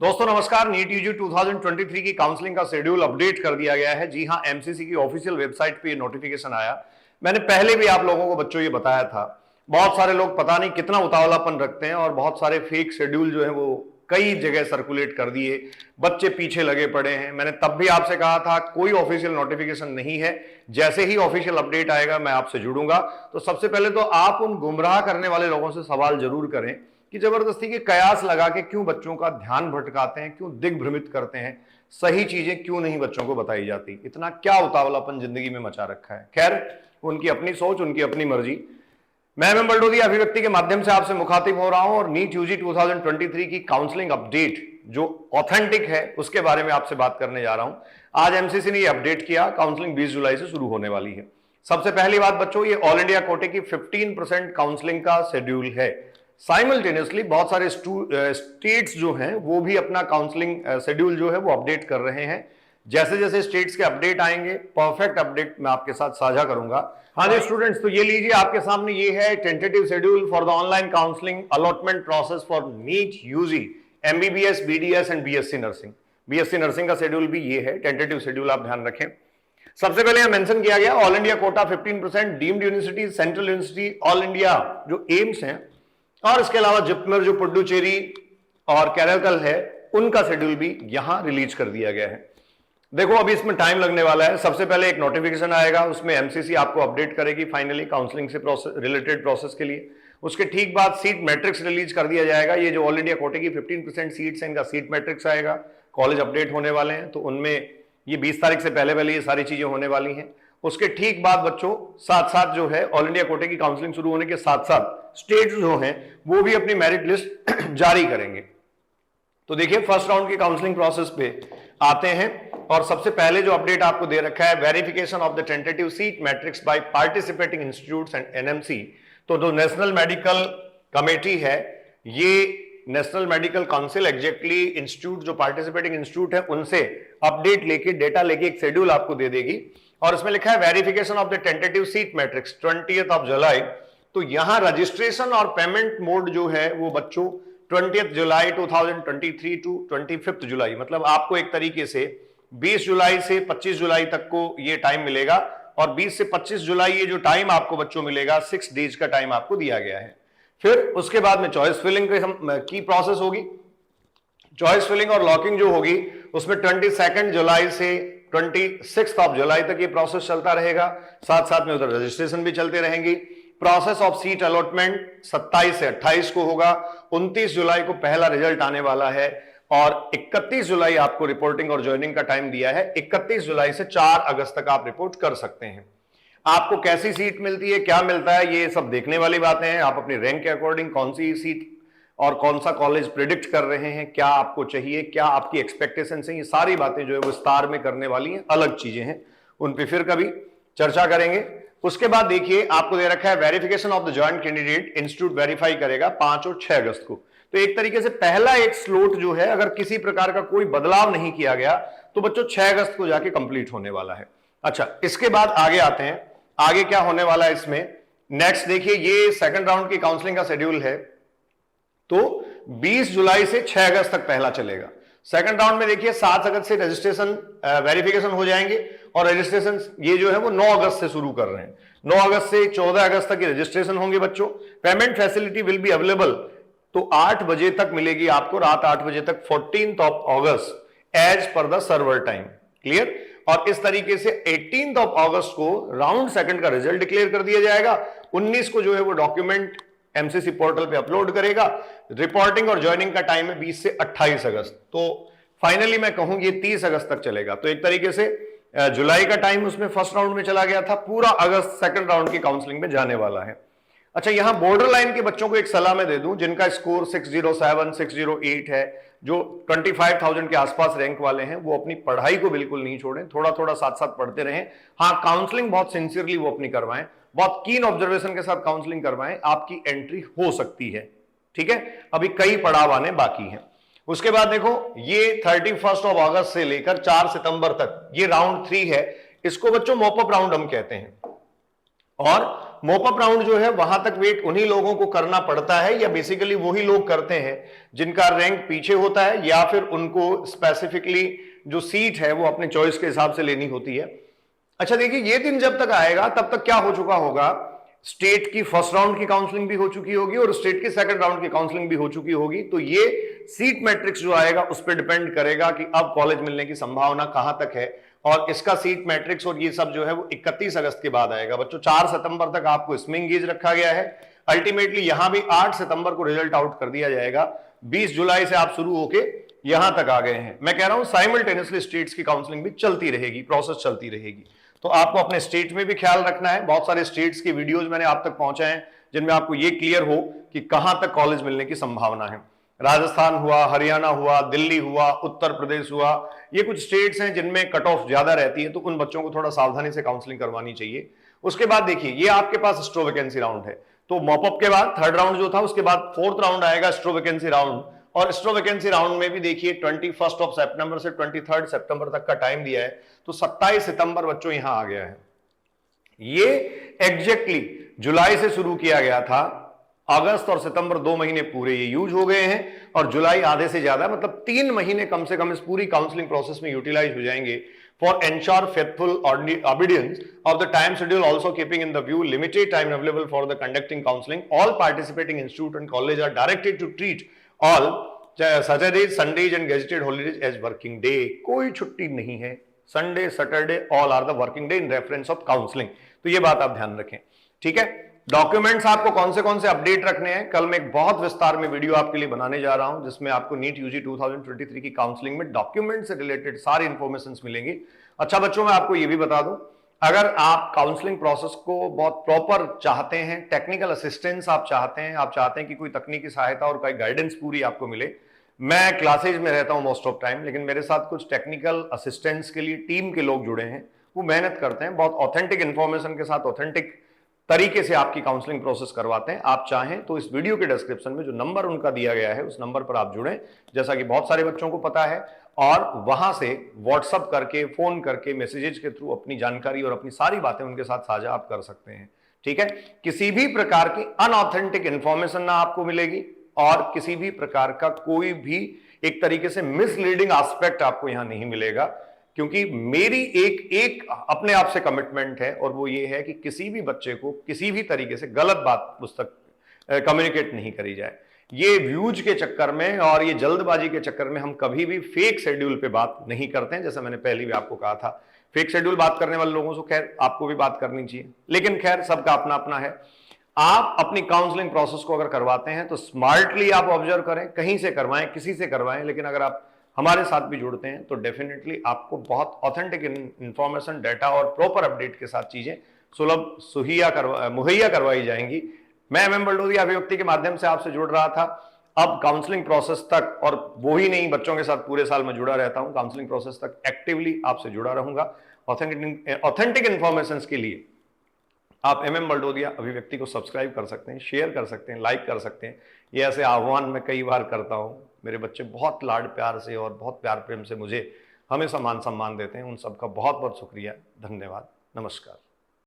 दोस्तों नमस्कार। NEET UG 2023 की काउंसलिंग का शेड्यूल अपडेट कर दिया गया है। जी हां, एमसीसी की ऑफिशियल वेबसाइट पे नोटिफिकेशन आया। मैंने पहले भी आप लोगों को बच्चों ये बताया था। बहुत सारे लोग पता नहीं कितना उतावलापन रखते हैं और बहुत सारे फेक शेड्यूल जो है वो कई जगह सर्कुलेट कर दिए, बच्चे पीछे लगे पड़े हैं। मैंने तब भी आपसे कहा था कोई ऑफिशियल नोटिफिकेशन नहीं है, जैसे ही ऑफिशियल अपडेट आएगा मैं आपसे जुड़ूंगा। तो सबसे पहले तो आप उन गुमराह करने वाले लोगों से सवाल जरूर करें कि जबरदस्ती के कयास लगा के क्यों बच्चों का ध्यान भटकाते हैं, क्यों दिग्भ्रमित करते हैं, सही चीजें क्यों नहीं बच्चों को बताई जाती, इतना क्या उतावलापन जिंदगी में मचा रखा है। खैर, उनकी अपनी सोच, उनकी अपनी मर्जी। मैं एम बल्डोदी अभिव्यक्ति के माध्यम से आपसे मुखातिब हो रहा हूं और नीट यूजी 2023 की काउंसलिंग अपडेट जो ऑथेंटिक है उसके बारे में आपसे बात करने जा रहा हूं। आज एमसीसी ने यह अपडेट किया, काउंसलिंग 20 जुलाई से शुरू होने वाली है। सबसे पहली बात बच्चों, ये ऑल इंडिया कोटे की 15% काउंसलिंग का शेड्यूल है। साइमल्टेनियसली बहुत सारे स्टेट्स जो हैं वो भी अपना काउंसलिंग शेड्यूल जो है वो अपडेट कर रहे हैं। जैसे जैसे स्टेट्स के अपडेट आएंगे, परफेक्ट अपडेट मैं आपके साथ साझा करूंगा। हाँ जी स्टूडेंट्स, तो ये लीजिए, आपके सामने ये है tentative schedule for the online counselling allotment process for NEET UG MBBS, BDS and BSc nursing. BSc nursing का शेड्यूल भी ये है, टेंटेटिव शेड्यूल, आप ध्यान रखें। सबसे पहले यहां मेंशन किया गया all India quota 15%, deemed university, central university, all India जो एम्स हैं और इसके अलावा जिप्मर जो पुडुचेरी और कैरकल है, उनका शेड्यूल भी यहां रिलीज कर दिया गया है। देखो अभी इसमें टाइम लगने वाला है। सबसे पहले एक नोटिफिकेशन आएगा, उसमें एमसीसी आपको अपडेट करेगी फाइनली काउंसलिंग से रिलेटेड प्रोसेस के लिए। उसके ठीक बाद सीट मैट्रिक्स रिलीज कर दिया जाएगा। ये जो ऑल इंडिया कोटे की 15% सीट्स हैं, इनका सीट मैट्रिक्स आएगा। कॉलेज अपडेट होने वाले हैं तो उनमें ये 20 तारीख से पहले पहले ये सारी चीजें होने वाली हैं। उसके ठीक बाद बच्चों साथ साथ जो है ऑल इंडिया कोटे की काउंसलिंग शुरू होने के साथ साथ स्टेट्स जो हैं वो भी अपनी मेरिट लिस्ट जारी करेंगे। तो देखिए फर्स्ट राउंड की काउंसलिंग प्रोसेस पे आते हैं और सबसे पहले जो अपडेट आपको दे रखा है, verification of the tentative seat matrix by participating institutes and NMC. तो जो नेशनल मेडिकल कमेटी है, ये national medical council exactly institute जो पार्टिसिपेटिंग इंस्टीट्यूट है उनसे अपडेट लेके, डेटा लेके एक शेड्यूल आपको दे देगी और इसमें लिखा है verification of the tentative seat matrix 20 जुलाई। तो यहां रजिस्ट्रेशन और पेमेंट मोड जो है वो बच्चों 20 जुलाई 2023 टू 25 जुलाई, मतलब आपको एक तरीके से 20 जुलाई से 25 जुलाई तक को ये टाइम मिलेगा और 20 से 25 जुलाई ये जो टाइम आपको बच्चों मिलेगा, 6 डेज का टाइम आपको दिया गया है। फिर उसके बाद में चॉइस फिलिंग की प्रोसेस होगी। चॉइस फिलिंग और लॉकिंग जो होगी उसमें 22 जुलाई से 26 जुलाई तक ये प्रोसेस चलता रहेगा। साथ साथ में उधर रजिस्ट्रेशन भी चलते रहेंगी। प्रोसेस ऑफ सीट अलॉटमेंट 27 से 28 को होगा। 29 जुलाई को पहला रिजल्ट आने वाला है और 31 जुलाई आपको रिपोर्टिंग और ज्वाइनिंग का टाइम दिया है। 31 जुलाई से 4 अगस्त तक आप रिपोर्ट कर सकते हैं। आपको कैसी सीट मिलती है, क्या मिलता है, ये सब देखने वाली बातें हैं। आप अपनी रैंक के अकॉर्डिंग कौन सी सीट और कौन सा कॉलेज प्रिडिक्ट कर रहे हैं, क्या आपको चाहिए, क्या आपकी एक्सपेक्टेशन है, ये सारी बातें जो है विस्तार में करने वाली हैं, अलग चीजें हैं, उन पे फिर कभी चर्चा करेंगे। उसके बाद देखिए आपको दे रखा है verification of the joint candidate, institute verify करेगा 5 और 6 अगस्त को। तो एक तरीके से पहला एक स्लॉट जो है, अगर किसी प्रकार का कोई बदलाव नहीं किया गया तो बच्चों 6 अगस्त को जाके कंप्लीट होने वाला है। अच्छा, इसके बाद आगे आते हैं, आगे क्या होने वाला है इसमें। नेक्स्ट देखिए, ये सेकंड राउंड की काउंसलिंग का शेड्यूल है। तो 20 जुलाई से 6 अगस्त तक पहला चलेगा। सेकंड राउंड में देखिए 7 अगस्त से रजिस्ट्रेशन वेरिफिकेशन हो जाएंगे और रजिस्ट्रेशन ये जो है वो 9 अगस्त से शुरू कर रहे हैं। 9 अगस्त से 14 अगस्त तक ये रजिस्ट्रेशन होंगे बच्चों। Payment facility will be available, तो 8 बजे तक मिलेगी आपको, रात 8 बजे तक, 14 अगस्त as per the server time. Clear. और इस तरीके से 18 अगस्त को राउंड सेकंड का रिजल्ट डिक्लेयर कर दिया जाएगा। 19 को जो है वो डॉक्यूमेंट एमसीसी पोर्टल पे अपलोड करेगा। रिपोर्टिंग और ज्वाइनिंग का टाइम है 20 से 28 अगस्त। तो फाइनली मैं कहूं ये 30 अगस्त तक चलेगा। तो एक तरीके से जुलाई का टाइम उसमें फर्स्ट राउंड में चला गया था, पूरा अगस्त सेकंड राउंड की काउंसलिंग में जाने वाला है। अच्छा, यहां बॉर्डर लाइन के बच्चों को एक सलाह मैं दे दूं, जिनका स्कोर 607, 608 है, जो 25,000 के आसपास रैंक वाले हैं, वो अपनी पढ़ाई को बिल्कुल नहीं छोड़ें, थोड़ा थोड़ा साथ साथ पढ़ते रहें। हाँ, काउंसलिंग बहुत सिंसियरली वो अपनी करवाएं, बहुत कीन ऑब्जर्वेशन के साथ काउंसलिंग करवाएं, आपकी एंट्री हो सकती है। ठीक है, अभी कई पड़ाव आने बाकी हैं। उसके बाद देखो, ये 31 अगस्त से लेकर 4 सितंबर तक ये राउंड 3 है। इसको बच्चों मॉपअप राउंड हम कहते हैं और मोपअप राउंड जो है वहां तक वेट उन्हीं लोगों को करना पड़ता है या बेसिकली वही लोग करते हैं जिनका रैंक पीछे होता है, या फिर उनको स्पेसिफिकली जो सीट है वो अपने चॉइस के हिसाब से लेनी होती है? अच्छा देखिए, ये दिन जब तक आएगा तब तक क्या हो चुका होगा, स्टेट की फर्स्ट राउंड की काउंसलिंग भी हो चुकी होगी और स्टेट की सेकंड राउंड की काउंसलिंग भी हो चुकी होगी। तो ये सीट मैट्रिक्स जो आएगा उस पर डिपेंड करेगा कि अब कॉलेज मिलने की संभावना कहां तक है, और इसका सीट मैट्रिक्स और ये सब जो है वो 31 अगस्त के बाद आएगा। बच्चों 4 सितंबर तक आपको इसमें इंगेज रखा गया है। अल्टीमेटली यहां भी 8 सितंबर को रिजल्ट आउट कर दिया जाएगा। 20 जुलाई से आप शुरू होके यहां तक आ गए हैं। मैं कह रहा हूं साइमल्टेनियसली स्टेट्स की काउंसलिंग भी चलती रहेगी, प्रोसेस चलती रहेगी। तो आपको अपने स्टेट में भी ख्याल रखना है। बहुत सारे स्टेट्स की वीडियोज मैंने आप तक पहुंचाए हैं जिनमें आपको ये क्लियर हो कि कहां तक कॉलेज मिलने की संभावना है। राजस्थान हुआ, हरियाणा हुआ, दिल्ली हुआ, उत्तर प्रदेश हुआ, ये कुछ स्टेट्स हैं जिनमें कट ऑफ ज्यादा रहती है, तो उन बच्चों को थोड़ा सावधानी से काउंसलिंग करवानी चाहिए। उसके बाद देखिए, ये आपके पास स्ट्रो वैकेंसी राउंड है, तो मॉपअप के बाद थर्ड राउंड जो था उसके बाद फोर्थ राउंड आएगा स्ट्रो वैकेंसी राउंड। और स्ट्रो वैकेंसी राउंड में भी देखिए 21 सितंबर से 23 सितंबर तक का टाइम दिया है, तो 27 सितंबर बच्चों यहां आ गया है। ये एग्जैक्टली जुलाई से शुरू किया गया था, अगस्त और सितंबर 2 महीने पूरे ये यूज हो गए हैं, और जुलाई आधे से ज्यादा, मतलब 3 महीने कम से कम इस पूरी काउंसलिंग प्रोसेस में यूटिलाइज हो जाएंगे for ensure faithful obedience of the time schedule, also keeping in the view limited time available for the conducting counseling. All participating institute and college are directed to treat all Saturdays, Sundays and gazetted holidays as working day. कोई छुट्टी नहीं है, Sunday Saturday all are the working day in reference of counselling. तो ये बात आप ध्यान रखें, ठीक है। डॉक्यूमेंट्स आपको कौन से अपडेट रखने हैं, कल मैं एक बहुत विस्तार में वीडियो आपके लिए बनाने जा रहा हूं जिसमें आपको नीट यूजी 2023 की काउंसलिंग में डॉक्यूमेंट से रिलेटेड सारी इंफॉर्मेशन मिलेंगी। अच्छा बच्चों, मैं आपको ये भी बता दूं, अगर आप काउंसलिंग प्रोसेस को बहुत प्रॉपर चाहते हैं, टेक्निकल असिस्टेंस आप चाहते हैं कि कोई तकनीकी सहायता और कोई गाइडेंस पूरी आपको मिले, मैं क्लासेज में रहता हूं मोस्ट ऑफ टाइम, लेकिन मेरे साथ कुछ टेक्निकल असिस्टेंस के लिए टीम के लोग जुड़े हैं, वो मेहनत करते हैं, बहुत ऑथेंटिक इंफॉर्मेशन के साथ ऑथेंटिक तरीके से आपकी काउंसलिंग प्रोसेस करवाते हैं। आप चाहें तो इस वीडियो के डिस्क्रिप्शन में जो नंबर उनका दिया गया है उस नंबर पर आप जुड़ें, जैसा कि बहुत सारे बच्चों को पता है, और वहां से व्हाट्सएप करके, फोन करके, मैसेजेस के थ्रू अपनी जानकारी और अपनी सारी बातें उनके साथ साझा आप कर सकते हैं, ठीक है। किसी भी प्रकार की अनऑथेंटिक इंफॉर्मेशन ना आपको मिलेगी, और किसी भी प्रकार का कोई भी एक तरीके से मिसलीडिंग एस्पेक्ट आपको यहां नहीं मिलेगा, क्योंकि मेरी एक अपने आप से कमिटमेंट है, और वो ये है कि किसी भी बच्चे को किसी भी तरीके से गलत बात पुस्तक कम्युनिकेट नहीं करी जाए। ये व्यूज के चक्कर में और ये जल्दबाजी के चक्कर में हम कभी भी फेक शेड्यूल पे बात नहीं करते हैं, जैसा मैंने पहले भी आपको कहा था। फेक शेड्यूल बात करने वाले लोगों से खैर आपको भी बात करनी चाहिए, लेकिन खैर सबका अपना अपना है। आप अपनी काउंसलिंग प्रोसेस को अगर करवाते हैं तो स्मार्टली आप ऑब्जर्व करें, कहीं से करवाएं, किसी से करवाएं, लेकिन अगर आप हमारे साथ भी जुड़ते हैं तो डेफिनेटली आपको बहुत ऑथेंटिक इंफॉर्मेशन, डाटा और प्रॉपर अपडेट के साथ चीजें सुलभ मुहैया करवाई जाएंगी। मैं एमएम बलडोदिया अभिव्यक्ति के माध्यम से आपसे जुड़ रहा था, अब काउंसलिंग प्रोसेस तक, और वो ही नहीं, बच्चों के साथ पूरे साल में जुड़ा रहता हूं, काउंसलिंग प्रोसेस तक एक्टिवली आपसे जुड़ा रहूंगा। ऑथेंटिक इंफॉर्मेशन के लिए आप एमएम बलडोदिया अभिव्यक्ति को सब्सक्राइब कर सकते हैं, शेयर कर सकते हैं, लाइक कर सकते हैं। ये ऐसे आह्वान मैं कई बार करता हूं। मेरे बच्चे बहुत लाड प्यार से और बहुत प्यार प्रेम से मुझे हमेशा मान सम्मान देते हैं, उन सबका बहुत बहुत शुक्रिया, धन्यवाद, नमस्कार।